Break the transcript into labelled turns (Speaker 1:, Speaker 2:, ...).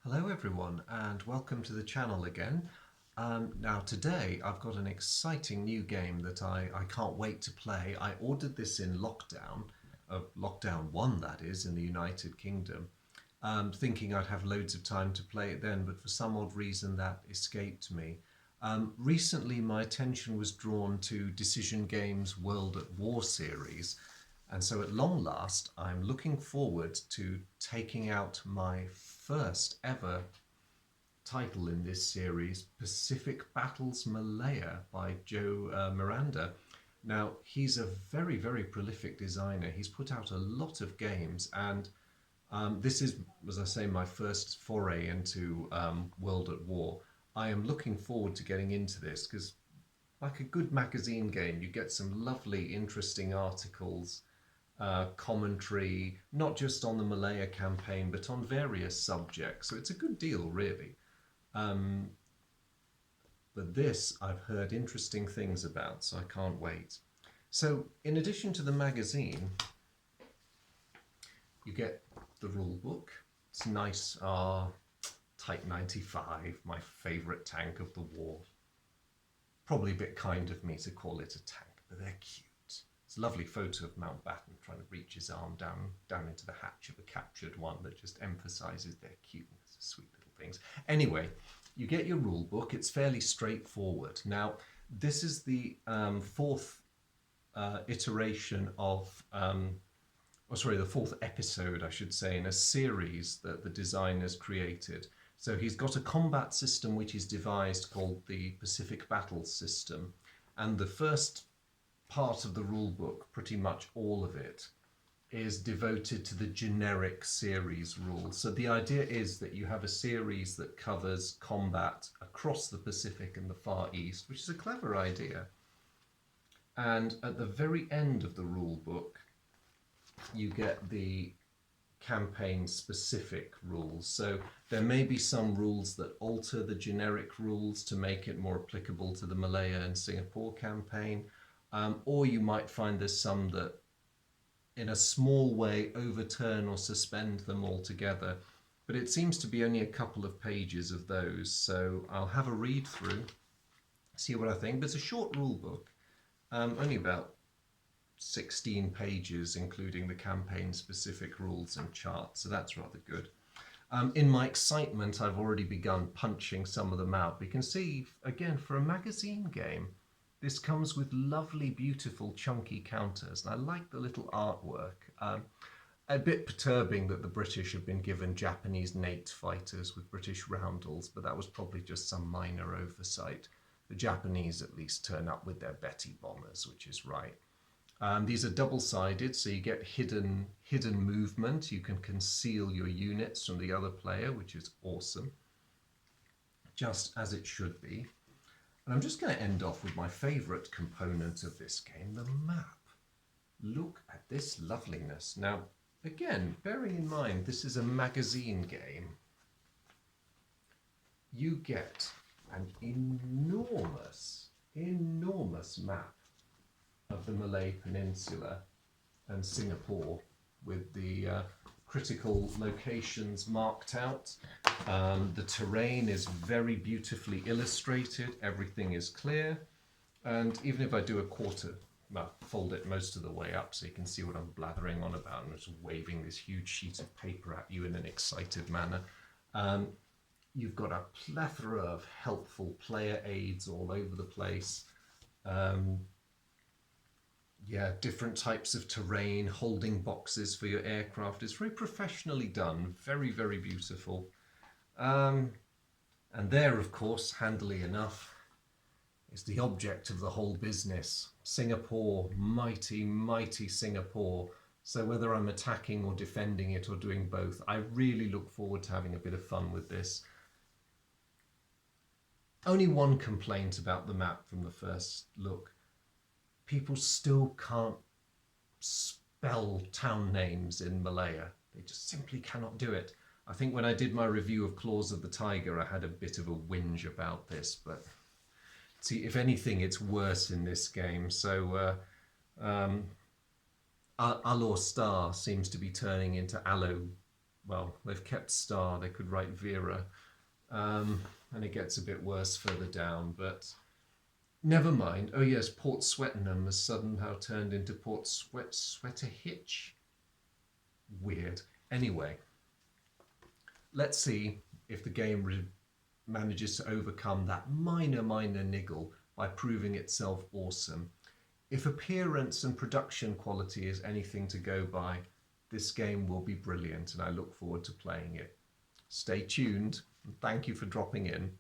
Speaker 1: Hello everyone and welcome to the channel again. Now today I've got an exciting new game that I can't wait to play. I ordered this in lockdown, lockdown 1 that is, in the United Kingdom, thinking I'd have loads of time to play it then, but for some odd reason that escaped me. Recently my attention was drawn to Decision Games' World at War series, and so at long last, I'm looking forward to taking out my first ever title in this series, Pacific Battles Malaya by Joe Miranda. Now, he's a very, very prolific designer. He's put out a lot of games, and this is, as I say, my first foray into World at War. I am looking forward to getting into this because, like a good magazine game, you get some lovely, interesting articles, commentary, not just on the Malaya campaign, but on various subjects. So it's a good deal, really. Um, but this I've heard interesting things about, so I can't wait. So, in addition to the magazine, you get the rule book. It's nice, Type 95, my favourite tank of the war. Probably a bit kind of me to call it a tank, but they're cute. It's a lovely photo of Mountbatten trying to reach his arm down into the hatch of a captured one that just emphasises their cuteness, sweet little things. Anyway, you get your rule book. It's fairly straightforward. Now, this is the fourth iteration of, the fourth episode, I should say, in a series that the designer's created. So he's got a combat system which he's devised called the Pacific Battles System. And the first part of the rule book, pretty much all of it, is devoted to the generic series rules. So the idea is that you have a series that covers combat across the Pacific and the Far East, which is a clever idea. And at the very end of the rule book, you get the campaign-specific rules. So there may be some rules that alter the generic rules to make it more applicable to the Malaya and Singapore campaign, or you might find there's some that, in a small way, overturn or suspend them altogether. But it seems to be only a couple of pages of those, so I'll have a read through, see what I think. But it's a short rule book, only about 16 pages, including the campaign-specific rules and charts, so that's rather good. In my excitement, I've already begun punching some of them out. But you can see, again, for a magazine game, this comes with lovely, beautiful, chunky counters, and I like the little artwork. A bit perturbing that the British have been given Japanese Nate fighters with British roundels, but that was probably just some minor oversight. The Japanese at least turn up with their Betty bombers, which is right. These are double-sided, so you get hidden movement. You can conceal your units from the other player, which is awesome, just as it should be. And I'm just going to end off with my favourite component of this game, the map. Look at this loveliness. Now, again, bearing in mind this is a magazine game, you get an enormous, enormous map of the Malay Peninsula and Singapore with the critical locations marked out. The terrain is very beautifully illustrated, everything is clear, and even if I do a quarter, fold it most of the way up so you can see what I'm blathering on about and just waving this huge sheet of paper at you in an excited manner. You've got a plethora of helpful player aids all over the place. Different types of terrain, holding boxes for your aircraft. It's very professionally done, very, very beautiful. And there, of course, handily enough, is the object of the whole business. Singapore, mighty, mighty Singapore. So whether I'm attacking or defending it or doing both, I really look forward to having a bit of fun with this. Only one complaint about the map from the first look. People still can't spell town names in Malaya. They just simply cannot do it. I think when I did my review of Claws of the Tiger, I had a bit of a whinge about this, but see, if anything, it's worse in this game. So Alor Star seems to be turning into Aloe well, they've kept Star. They could write Vera. And it gets a bit worse further down, but never mind. Oh yes, Port Swettenham has somehow turned into Port Sweaterhitch. Weird. Anyway, let's see if the game manages to overcome that minor niggle by proving itself awesome. If appearance and production quality is anything to go by, this game will be brilliant and I look forward to playing it. Stay tuned and thank you for dropping in.